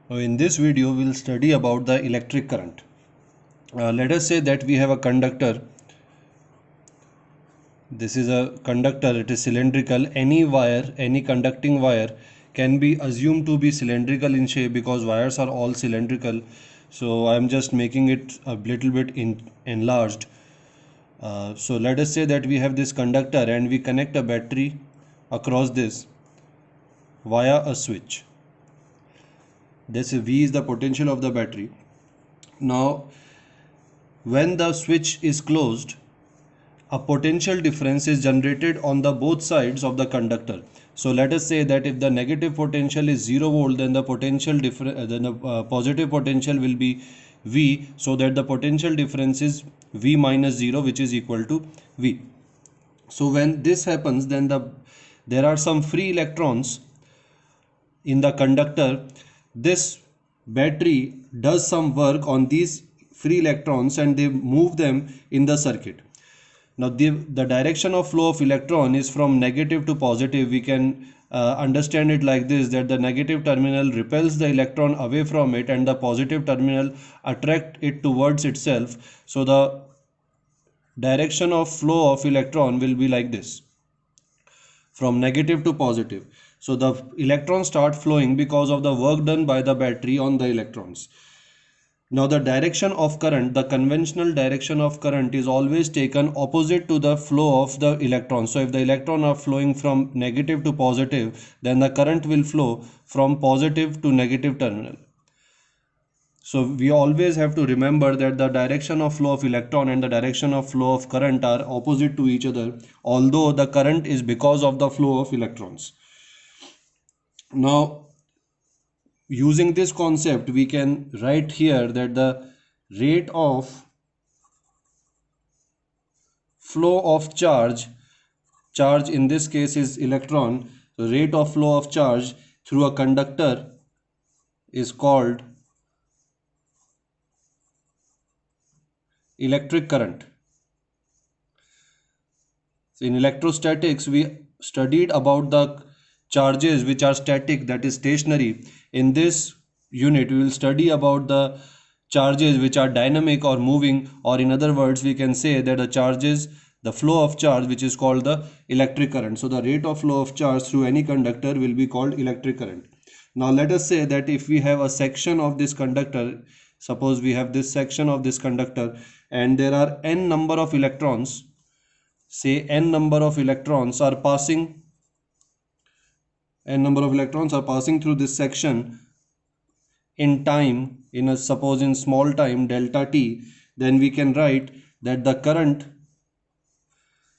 In this video, we'll study about the electric current. Let us say that we have a conductor. This is a conductor, it is cylindrical. Any wire, any conducting wire can be assumed to be cylindrical in shape because wires are all cylindrical. So I'm just making it a little bit enlarged. So let us say that we have this conductor and we connect a battery across this via a switch. This V is the potential of the battery. Now, when the switch is closed, a potential difference is generated on the both sides of the conductor. So let us say that if the negative potential is 0 volt, then the positive potential will be V, so that the potential difference is V minus 0, which is equal to V. So when this happens, then there are some free electrons in the conductor. This battery does some work on these free electrons and they move them in the circuit. Now the direction of flow of electron is from negative to positive. We can understand it like this, that the negative terminal repels the electron away from it and the positive terminal attract it towards itself. So the direction of flow of electron will be like this, from negative to positive. So the electrons start flowing because of the work done by the battery on the electrons. Now the direction of current, the conventional direction of current is always taken opposite to the flow of the electrons. So if the electrons are flowing from negative to positive, then the current will flow from positive to negative terminal. So we always have to remember that the direction of flow of electron and the direction of flow of current are opposite to each other, although the current is because of the flow of electrons. Now, using this concept, we can write here that the rate of flow of charge in this case is electron, the rate of flow of charge through a conductor is called electric current. So in electrostatics, we studied about the charges which are static, that is stationary. In this unit, we will study about the charges which are dynamic or moving, or in other words, we can say that the flow of charge, which is called the electric current. So the rate of flow of charge through any conductor will be called electric current. Now let us say that if we have a section of this conductor, suppose we have this section of this conductor and there are n number of electrons, say n number of electrons are passing through this section in time, in a suppose in small time delta t, then we can write that the current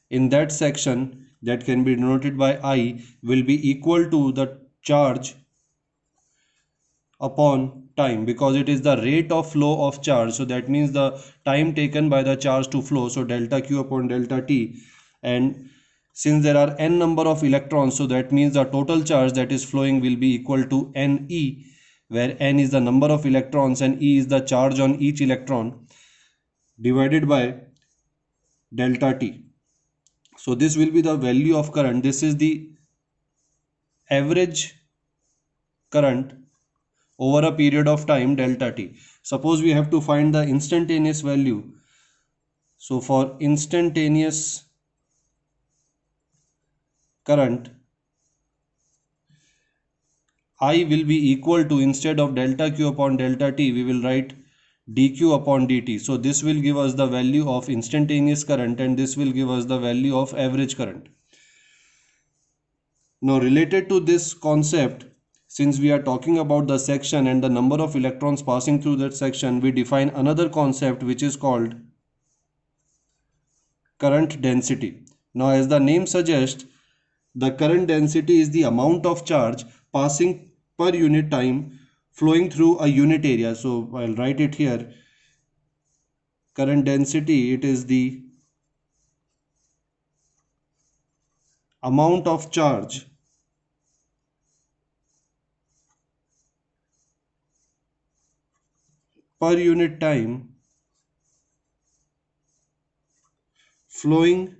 in that section, that can be denoted by I, will be equal to the charge upon time, because it is the rate of flow of charge. So that means the time taken by the charge to flow, so delta q upon delta t. And since there are n number of electrons, so that means the total charge that is flowing will be equal to Ne, where n is the number of electrons and E is the charge on each electron, divided by delta t. So this will be the value of current. This is the average current over a period of time delta t. Suppose we have to find the instantaneous value. So for instantaneous current, I will be equal to, instead of delta q upon delta t, we will write dq upon dt. So this will give us the value of instantaneous current and this will give us the value of average current. Now related to this concept, since we are talking about the section and the number of electrons passing through that section, we define another concept which is called current density. Now as the name suggests, the current density is the amount of charge passing per unit time flowing through a unit area. So I'll write it here. Current density, it is the amount of charge per unit time flowing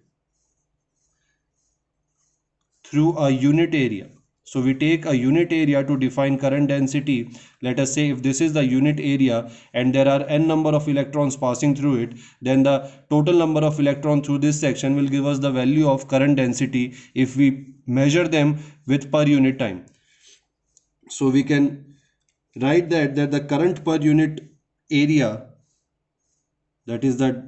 through a unit area. So we take a unit area to define current density. Let us say if this is the unit area and there are n number of electrons passing through it, then the total number of electrons through this section will give us the value of current density if we measure them with per unit time. So we can write that the current per unit area, that is that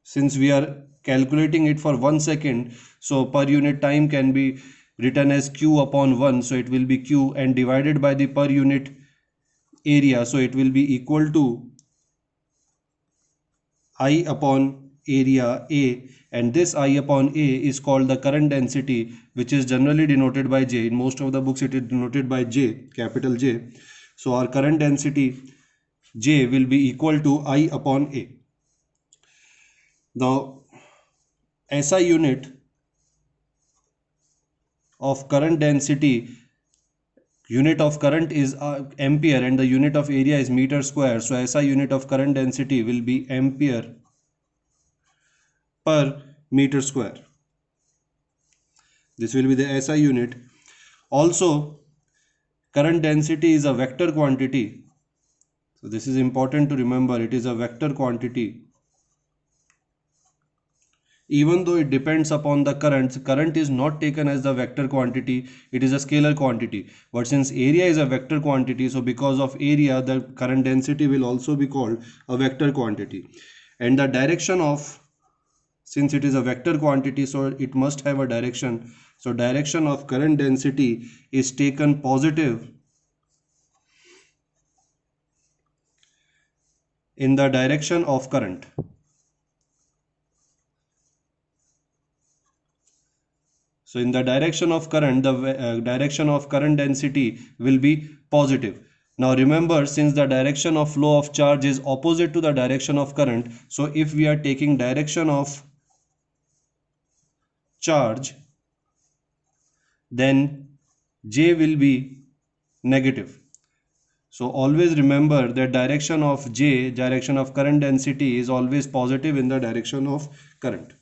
since we are calculating it for 1 second, so per unit time can be written as q upon 1, so it will be q, and divided by the per unit area, so it will be equal to I upon area A, and this I upon A is called the current density, which is generally denoted by J. In most of the books it is denoted by J, capital J. So our current density J will be equal to I upon A. Now SI unit of current density, unit of current is ampere and the unit of area is meter square. So SI unit of current density will be ampere per meter square. This will be the SI unit. Also, current density is a vector quantity. So this is important to remember, it is a vector quantity. Even though it depends upon the current is not taken as the vector quantity, it is a scalar quantity. But since area is a vector quantity, so because of area, the current density will also be called a vector quantity. And the direction of, since it is a vector quantity, so it must have a direction. So direction of current density is taken positive in the direction of current. So in the direction of current, the direction of current density will be positive. Now remember, since the direction of flow of charge is opposite to the direction of current, so if we are taking direction of charge, then J will be negative. So always remember that direction of J, direction of current density, is always positive in the direction of current.